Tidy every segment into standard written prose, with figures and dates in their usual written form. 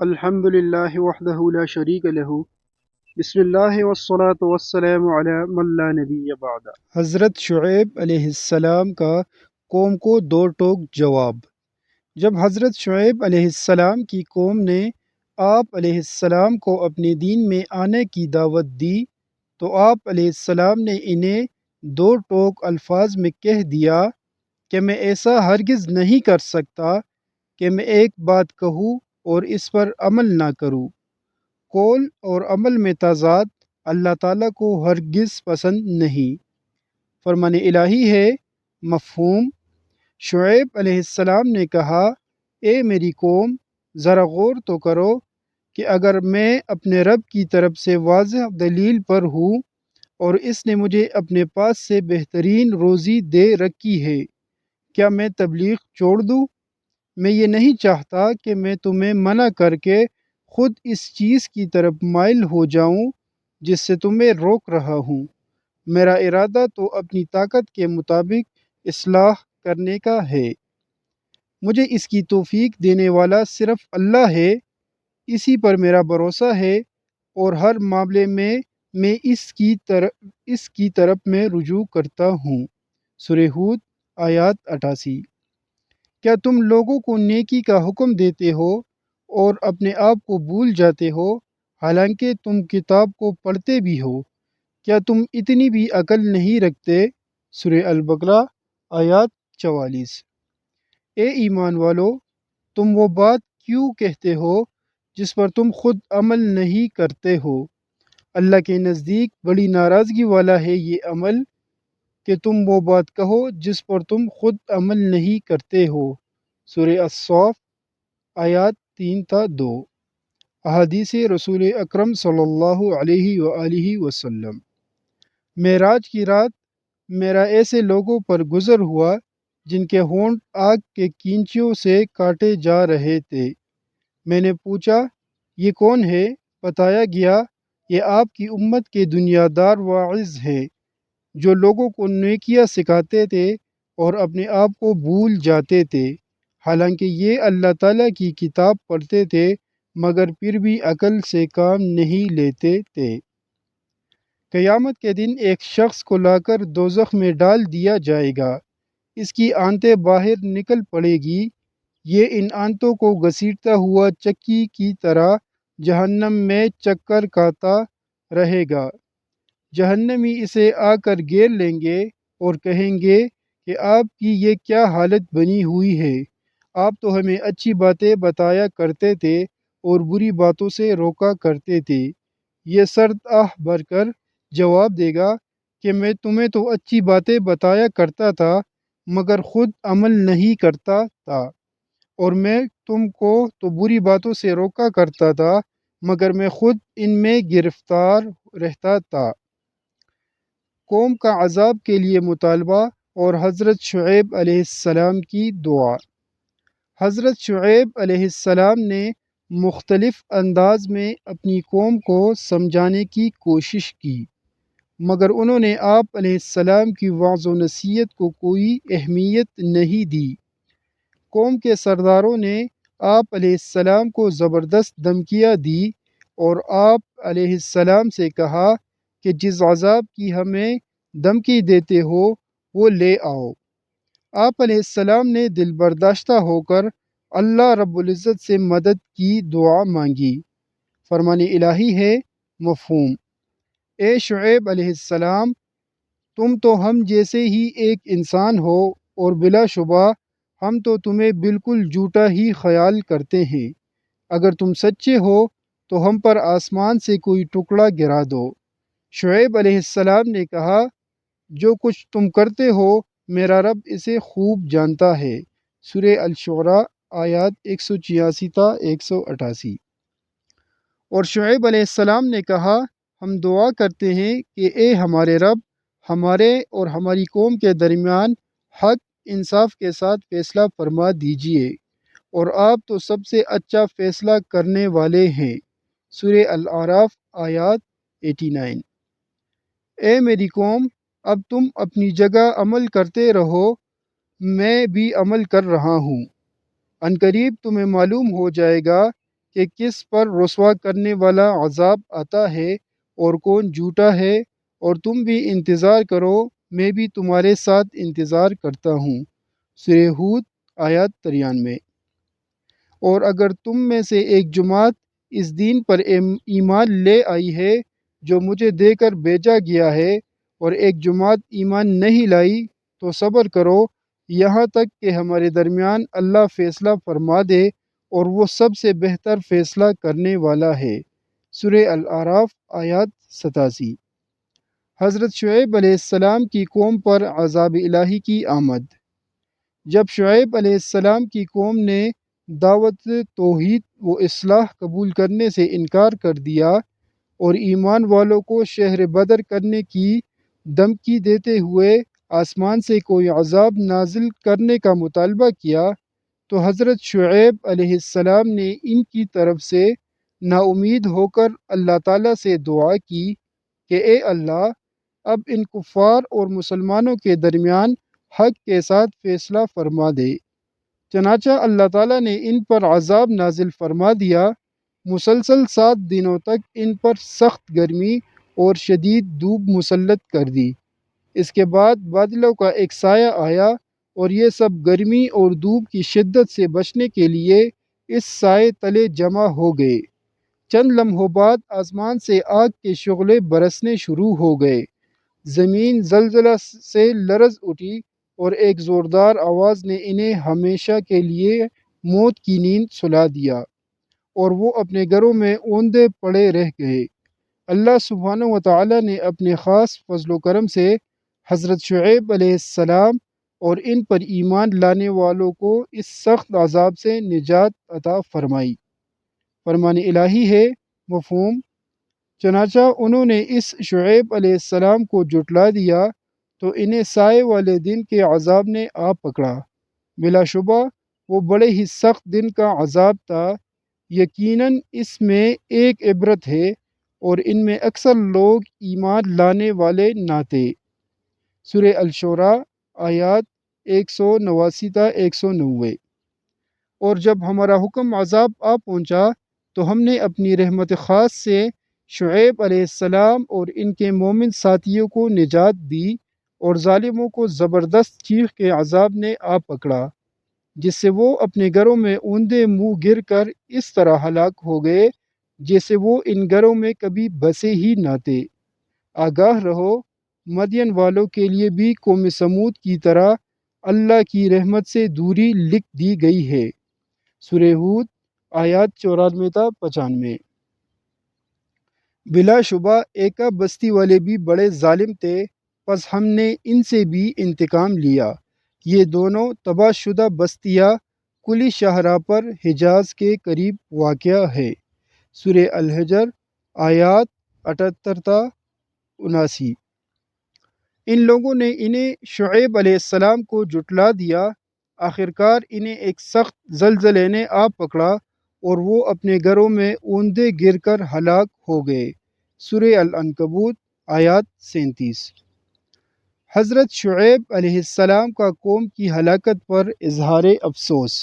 الحمد للہ وحدہ لا شریک لہ بسم اللہ والصلاة والسلام علی من لا نبی بعد۔ حضرت شعیب علیہ السلام کا قوم کو دو ٹوک جواب۔ جب حضرت شعیب علیہ السلام کی قوم نے آپ علیہ السلام کو اپنے دین میں آنے کی دعوت دی تو آپ علیہ السلام نے انہیں دو ٹوک الفاظ میں کہہ دیا کہ میں ایسا ہرگز نہیں کر سکتا کہ میں ایک بات کہوں اور اس پر عمل نہ کروں۔ قول اور عمل میں تضاد اللہ تعالیٰ کو ہرگز پسند نہیں۔ فرمان الہی ہے مفہوم۔ شعیب علیہ السلام نے کہا، اے میری قوم، ذرا غور تو کرو کہ اگر میں اپنے رب کی طرف سے واضح دلیل پر ہوں اور اس نے مجھے اپنے پاس سے بہترین روزی دے رکھی ہے، کیا میں تبلیغ چھوڑ دوں؟ میں یہ نہیں چاہتا کہ میں تمہیں منع کر کے خود اس چیز کی طرف مائل ہو جاؤں جس سے تمہیں روک رہا ہوں۔ میرا ارادہ تو اپنی طاقت کے مطابق اصلاح کرنے کا ہے۔ مجھے اس کی توفیق دینے والا صرف اللہ ہے، اسی پر میرا بھروسہ ہے اور ہر معاملے میں اس کی طرف میں رجوع کرتا ہوں۔ سورہ ہود آیات 88۔ کیا تم لوگوں کو نیکی کا حکم دیتے ہو اور اپنے آپ کو بھول جاتے ہو حالانکہ تم کتاب کو پڑھتے بھی ہو؟ کیا تم اتنی بھی عقل نہیں رکھتے؟ سورہ البقرہ آیات 44۔ اے ایمان والو، تم وہ بات کیوں کہتے ہو جس پر تم خود عمل نہیں کرتے ہو؟ اللہ کے نزدیک بڑی ناراضگی والا ہے یہ عمل کہ تم وہ بات کہو جس پر تم خود عمل نہیں کرتے ہو۔ سورہ الصف آیات 3 تا 2۔ احادیث رسول اکرم صلی اللہ علیہ وآلہ وسلم۔ معراج کی رات میرا ایسے لوگوں پر گزر ہوا جن کے ہونٹ آگ کے کینچیوں سے کاٹے جا رہے تھے۔ میں نے پوچھا، یہ کون ہے؟ بتایا گیا، یہ آپ کی امت کے دنیا دار واعظ ہے جو لوگوں کو نیکیاں سکھاتے تھے اور اپنے آپ کو بھول جاتے تھے، حالانکہ یہ اللہ تعالیٰ کی کتاب پڑھتے تھے مگر پھر بھی عقل سے کام نہیں لیتے تھے۔ قیامت کے دن ایک شخص کو لا کر دوزخ میں ڈال دیا جائے گا، اس کی آنتیں باہر نکل پڑے گی، یہ ان آنتوں کو گھسیٹتا ہوا چکی کی طرح جہنم میں چکر کاتا رہے گا۔ جہنمی اسے آ کر گھیر لیں گے اور کہیں گے کہ آپ کی یہ کیا حالت بنی ہوئی ہے؟ آپ تو ہمیں اچھی باتیں بتایا کرتے تھے اور بری باتوں سے روکا کرتے تھے۔ یہ سرد آہ بھر کر جواب دے گا کہ میں تمہیں تو اچھی باتیں بتایا کرتا تھا مگر خود عمل نہیں کرتا تھا، اور میں تم کو تو بری باتوں سے روکا کرتا تھا مگر میں خود ان میں گرفتار رہتا تھا۔ قوم کا عذاب کے لیے مطالبہ اور حضرت شعیب علیہ السلام کی دعا۔ حضرت شعیب علیہ السلام نے مختلف انداز میں اپنی قوم کو سمجھانے کی کوشش کی مگر انہوں نے آپ علیہ السلام کی وعظ و نصیحت کو کوئی اہمیت نہیں دی۔ قوم کے سرداروں نے آپ علیہ السلام کو زبردست دھمکیاں دی اور آپ علیہ السلام سے کہا کہ جس عذاب کی ہمیں دھمکی دیتے ہو وہ لے آؤ۔ آپ علیہ السلام نے دل برداشتہ ہو کر اللہ رب العزت سے مدد کی دعا مانگی۔ فرمان الہی ہے مفہوم۔ اے شعیب علیہ السلام، تم تو ہم جیسے ہی ایک انسان ہو اور بلا شبہ ہم تو تمہیں بالکل جھوٹا ہی خیال کرتے ہیں۔ اگر تم سچے ہو تو ہم پر آسمان سے کوئی ٹکڑا گرا دو۔ شعیب علیہ السلام نے کہا، جو کچھ تم کرتے ہو میرا رب اسے خوب جانتا ہے۔ سورہ الشعراء آیات 186 تا 188۔ اور شعیب علیہ السلام نے کہا، ہم دعا کرتے ہیں کہ اے ہمارے رب، ہمارے اور ہماری قوم کے درمیان حق انصاف کے ساتھ فیصلہ فرما دیجیے، اور آپ تو سب سے اچھا فیصلہ کرنے والے ہیں۔ سورہ الاعراف آیات 89۔ اے میری قوم، اب تم اپنی جگہ عمل کرتے رہو، میں بھی عمل کر رہا ہوں۔ عنقریب تمہیں معلوم ہو جائے گا کہ کس پر رسوا کرنے والا عذاب آتا ہے اور کون جھوٹا ہے، اور تم بھی انتظار کرو، میں بھی تمہارے ساتھ انتظار کرتا ہوں۔ سورہ ہود آیات 93۔ اور اگر تم میں سے ایک جماعت اس دین پر ایمان لے آئی ہے جو مجھے دے کر بھیجا گیا ہے، اور ایک جماعت ایمان نہیں لائی، تو صبر کرو یہاں تک کہ ہمارے درمیان اللہ فیصلہ فرما دے، اور وہ سب سے بہتر فیصلہ کرنے والا ہے۔ سورہ الاعراف آیات 87۔ حضرت شعیب علیہ السلام کی قوم پر عذاب الہی کی آمد۔ جب شعیب علیہ السلام کی قوم نے دعوت توحید و اصلاح قبول کرنے سے انکار کر دیا اور ایمان والوں کو شہر بدر کرنے کی دھمکی دیتے ہوئے آسمان سے کوئی عذاب نازل کرنے کا مطالبہ کیا، تو حضرت شعیب علیہ السلام نے ان کی طرف سے نا امید ہو کر اللہ تعالیٰ سے دعا کی کہ اے اللہ، اب ان کفار اور مسلمانوں کے درمیان حق کے ساتھ فیصلہ فرما دے۔ چنانچہ اللہ تعالیٰ نے ان پر عذاب نازل فرما دیا۔ مسلسل 7 دنوں تک ان پر سخت گرمی اور شدید دھوپ مسلط کر دی۔ اس کے بعد بادلوں کا ایک سایہ آیا، اور یہ سب گرمی اور دھوپ کی شدت سے بچنے کے لیے اس سائے تلے جمع ہو گئے۔ چند لمحوں بعد آسمان سے آگ کے شعلے برسنے شروع ہو گئے، زمین زلزلہ سے لرز اٹھی، اور ایک زوردار آواز نے انہیں ہمیشہ کے لیے موت کی نیند سلا دیا، اور وہ اپنے گھروں میں اوندے پڑے رہ گئے۔ اللہ سبحانہ و تعالیٰ نے اپنے خاص فضل و کرم سے حضرت شعیب علیہ السلام اور ان پر ایمان لانے والوں کو اس سخت عذاب سے نجات عطا فرمائی۔ فرمان الہی ہے، مفہوم۔ چنانچہ انہوں نے اس شعیب علیہ السلام کو جھٹلا دیا تو انہیں سائے والے دن کے عذاب نے آ پکڑا۔ بلا شبہ وہ بڑے ہی سخت دن کا عذاب تھا۔ یقیناً اس میں ایک عبرت ہے، اور ان میں اکثر لوگ ایمان لانے والے نہ تھے۔ سورہ الشعراء آیات 189 تا 190۔ اور جب ہمارا حکم عذاب آ پہنچا تو ہم نے اپنی رحمت خاص سے شعیب علیہ السلام اور ان کے مومن ساتھیوں کو نجات دی، اور ظالموں کو زبردست چیخ کے عذاب نے آ پکڑا، جس سے وہ اپنے گھروں میں اوندے منہ گر کر اس طرح ہلاک ہو گئے جیسے وہ ان گھروں میں کبھی بسے ہی نہ تھے۔ آگاہ رہو، مدین والوں کے لیے بھی قوم سمود کی طرح اللہ کی رحمت سے دوری لکھ دی گئی ہے۔ سورہ ہود آیات 94 تا 95۔ بلا شبہ ایکا بستی والے بھی بڑے ظالم تھے، پس ہم نے ان سے بھی انتقام لیا۔ یہ دونوں تباہ شدہ بستیاں کلی شاہراہ پر حجاز کے قریب واقع ہے۔ سورہ الحجر آیات 78 تا 79۔ ان لوگوں نے انہیں شعیب علیہ السلام کو جھٹلا دیا۔ آخرکار انہیں ایک سخت زلزلے نے آ پکڑا، اور وہ اپنے گھروں میں اوندے گر کر ہلاک ہو گئے۔ سورہ العنکبوت آیات 37۔ حضرت شعیب علیہ السلام کا قوم کی ہلاکت پر اظہار افسوس۔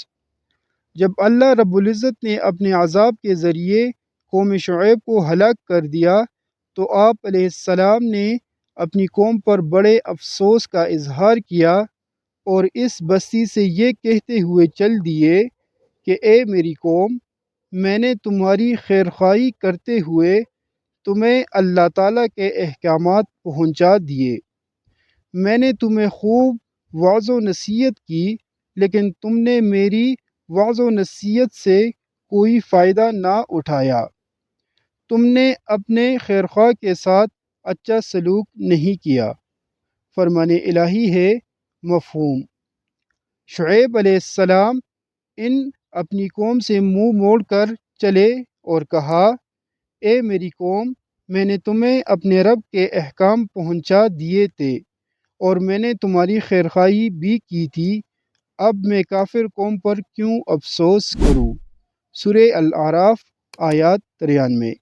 جب اللہ رب العزت نے اپنے عذاب کے ذریعے قوم شعیب کو ہلاک کر دیا تو آپ علیہ السلام نے اپنی قوم پر بڑے افسوس کا اظہار کیا، اور اس بستی سے یہ کہتے ہوئے چل دیے کہ اے میری قوم، میں نے تمہاری خیرخواہی کرتے ہوئے تمہیں اللہ تعالیٰ کے احکامات پہنچا دیے۔ میں نے تمہیں خوب وعظ و نصیحت کی، لیکن تم نے میری وعظ و نصیحت سے کوئی فائدہ نہ اٹھایا۔ تم نے اپنے خیرخواہ کے ساتھ اچھا سلوک نہیں کیا۔ فرمان الہی ہے، مفہوم۔ شعیب علیہ السلام اپنی قوم سے منہ موڑ کر چلے اور کہا، اے میری قوم، میں نے تمہیں اپنے رب کے احکام پہنچا دیے تھے، اور میں نے تمہاری خیرخواہی بھی کی تھی، اب میں کافر قوم پر کیوں افسوس کروں۔ سورہ الاعراف آیات 93۔